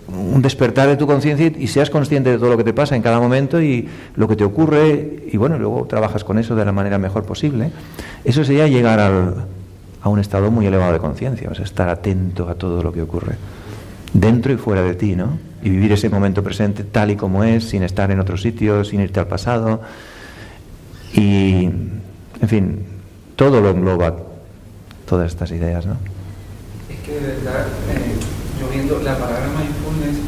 un despertar de tu conciencia y seas consciente de todo lo que te pasa en cada momento y lo que te ocurre, y bueno, luego trabajas con eso de la manera mejor posible. Eso sería llegar a un estado muy elevado de conciencia, o sea, estar atento a todo lo que ocurre, dentro y fuera de ti, ¿no? Y vivir ese momento presente tal y como es, sin estar en otro sitio, sin irte al pasado. Y, en fin, todo lo engloba, todas estas ideas, ¿no? Es que de verdad, yo viendo la palabra mindfulness,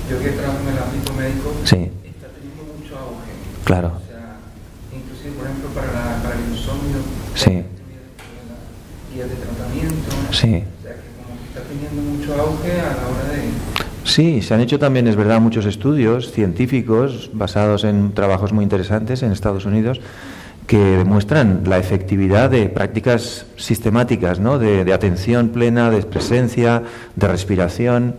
yo que trabajo en el ámbito médico, sí, está teniendo mucho auge. Claro. O sea, inclusive, por ejemplo, para el insomnio, Sí. guías de tratamiento. Sí. O sea, que como que está teniendo mucho auge a la hora de... Sí, se han hecho también, es verdad, muchos estudios científicos basados en trabajos muy interesantes en Estados Unidos que demuestran la efectividad de prácticas sistemáticas, ¿no? De atención plena, de presencia, de respiración.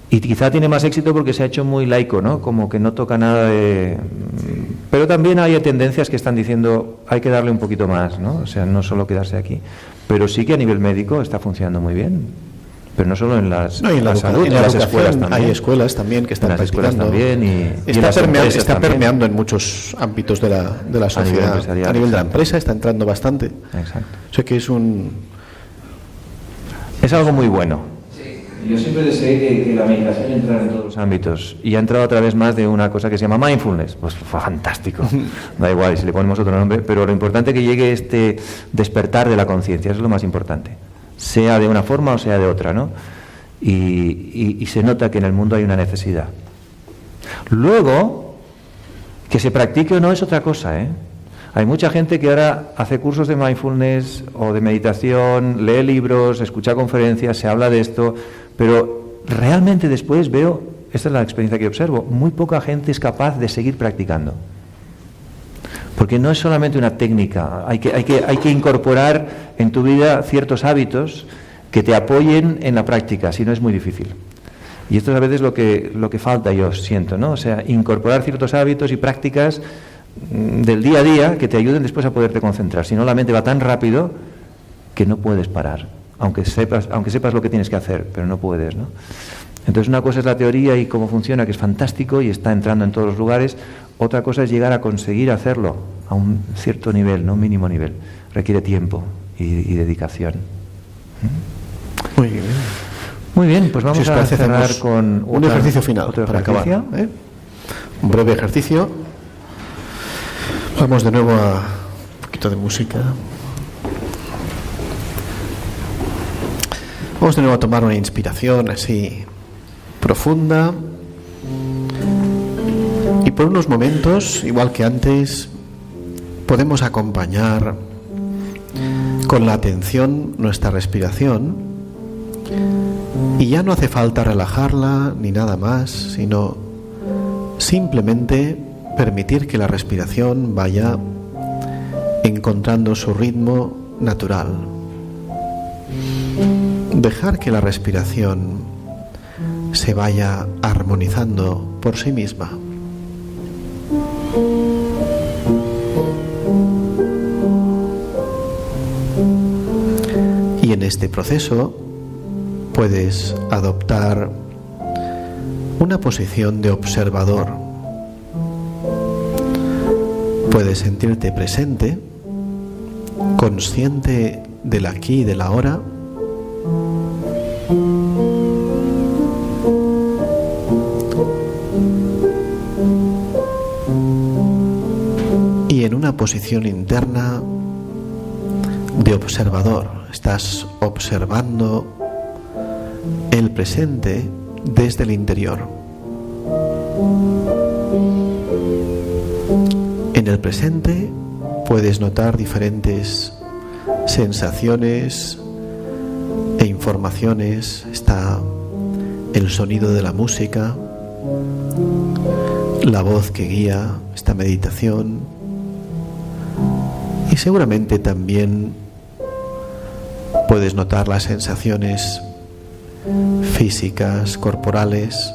Y quizá tiene más éxito porque se ha hecho muy laico, ¿no? Como que no toca nada de... Pero también hay tendencias que están diciendo hay que darle un poquito más, ¿no? O sea, no solo quedarse aquí. Pero sí que a nivel médico está funcionando muy bien. Pero no solo en las, No, y en la salud, en las escuelas también. Hay escuelas también que están en las escuelas practicando. también y Está permeando en muchos ámbitos de la sociedad. empresarial, A nivel de la exacto. empresa está entrando bastante. Exacto. O sea que Es algo muy bueno. Yo siempre deseé que la meditación entrara en todos los ámbitos y ha entrado a través más de una cosa que se llama mindfulness. Pues fantástico. Da igual si le ponemos otro nombre, pero lo importante es que llegue este despertar de la conciencia, eso es lo más importante. Sea de una forma o sea de otra, ¿no? Y se nota que en el mundo hay una necesidad. Luego, que se practique o no es otra cosa, ¿eh? Hay mucha gente que ahora hace cursos de mindfulness o de meditación, lee libros, escucha conferencias, se habla de esto, pero realmente después veo, esta es la experiencia que observo, muy poca gente es capaz de seguir practicando. Porque no es solamente una técnica, hay que incorporar en tu vida ciertos hábitos que te apoyen en la práctica, si no es muy difícil. Y esto es a veces lo que falta, yo siento, ¿no? O sea, incorporar ciertos hábitos y prácticas del día a día que te ayuden después a poderte concentrar. Si no, la mente va tan rápido que no puedes parar, aunque sepas lo que tienes que hacer, pero no puedes, ¿no? Entonces una cosa es la teoría y cómo funciona, que es fantástico y está entrando en todos los lugares. Otra cosa es llegar a conseguir hacerlo a un cierto nivel, no un mínimo nivel. Requiere tiempo y dedicación. muy bien. Muy bien, pues vamos a cerrar con un ejercicio final para acabar. Un breve ejercicio. Vamos de nuevo a un poquito de música. Vamos de nuevo a tomar una inspiración así profunda. Y por unos momentos, igual que antes, podemos acompañar con la atención nuestra respiración. Y ya no hace falta relajarla ni nada más, sino simplemente permitir que la respiración vaya encontrando su ritmo natural. Dejar que la respiración se vaya armonizando por sí misma. Y en este proceso puedes adoptar una posición de observador. Puedes sentirte presente, consciente del aquí y del ahora. Y en una posición interna de observador, estás observando el presente desde el interior. En el presente puedes notar diferentes sensaciones e informaciones. Está el sonido de la música, la voz que guía esta meditación y seguramente también puedes notar las sensaciones físicas, corporales.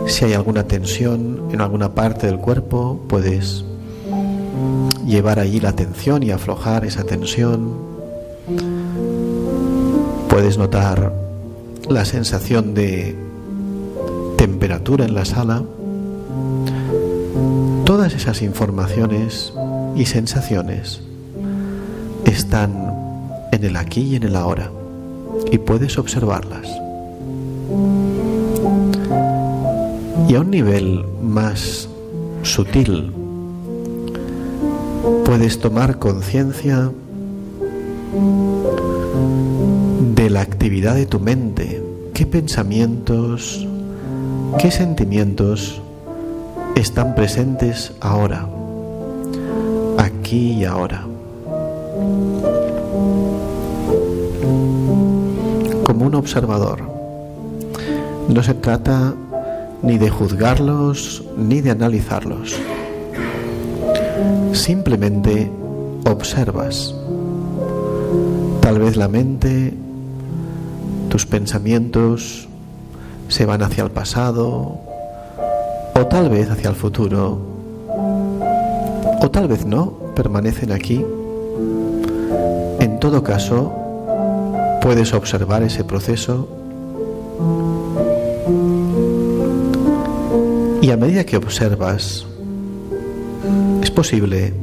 Si hay alguna tensión en alguna parte del cuerpo, puedes llevar allí la atención y aflojar esa tensión. Puedes notar la sensación de temperatura en la sala, todas esas informaciones y sensaciones están en el aquí y en el ahora, y puedes observarlas. Y a un nivel más sutil, puedes tomar conciencia de la actividad de tu mente. ¿Qué pensamientos, qué sentimientos están presentes ahora, aquí y ahora? Como un observador. No se trata ni de juzgarlos ni de analizarlos. Simplemente observas. Tal vez la mente, tus pensamientos se van hacia el pasado, o tal vez hacia el futuro, o tal vez no, permanecen aquí. En todo caso, puedes observar ese proceso, y a medida que observas, es posible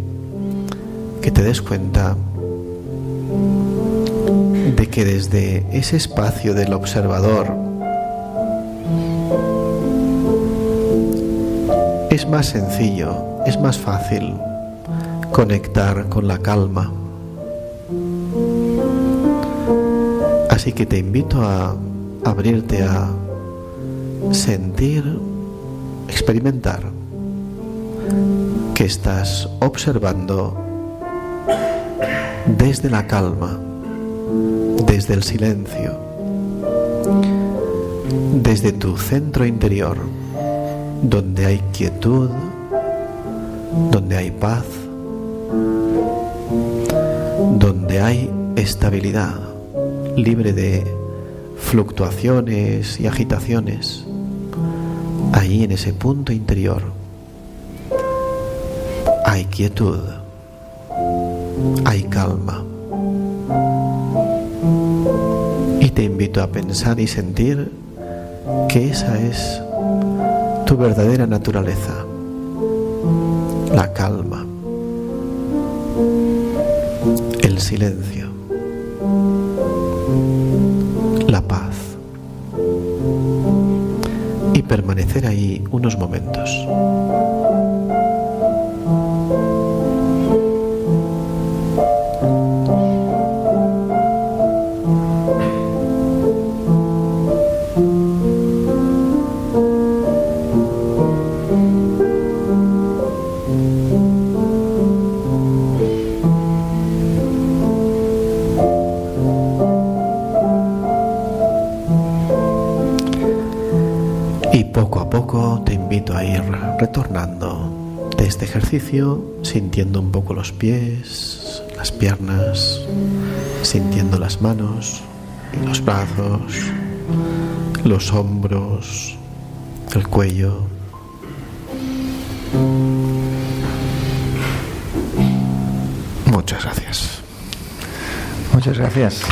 que te des cuenta de que desde ese espacio del observador es más sencillo, es más fácil conectar con la calma. Así que te invito a abrirte a sentir, experimentar que estás observando desde la calma, desde el silencio, desde tu centro interior, donde hay quietud, donde hay paz, donde hay estabilidad, libre de fluctuaciones y agitaciones. Ahí en ese punto interior hay quietud, hay calma. Y te invito a pensar y sentir que esa es tu verdadera naturaleza, la calma, el silencio, la paz, y permanecer ahí unos momentos. Y poco a poco te invito a ir retornando de este ejercicio, sintiendo un poco los pies, las piernas, sintiendo las manos y los brazos, los hombros, el cuello. Muchas gracias. Muchas gracias.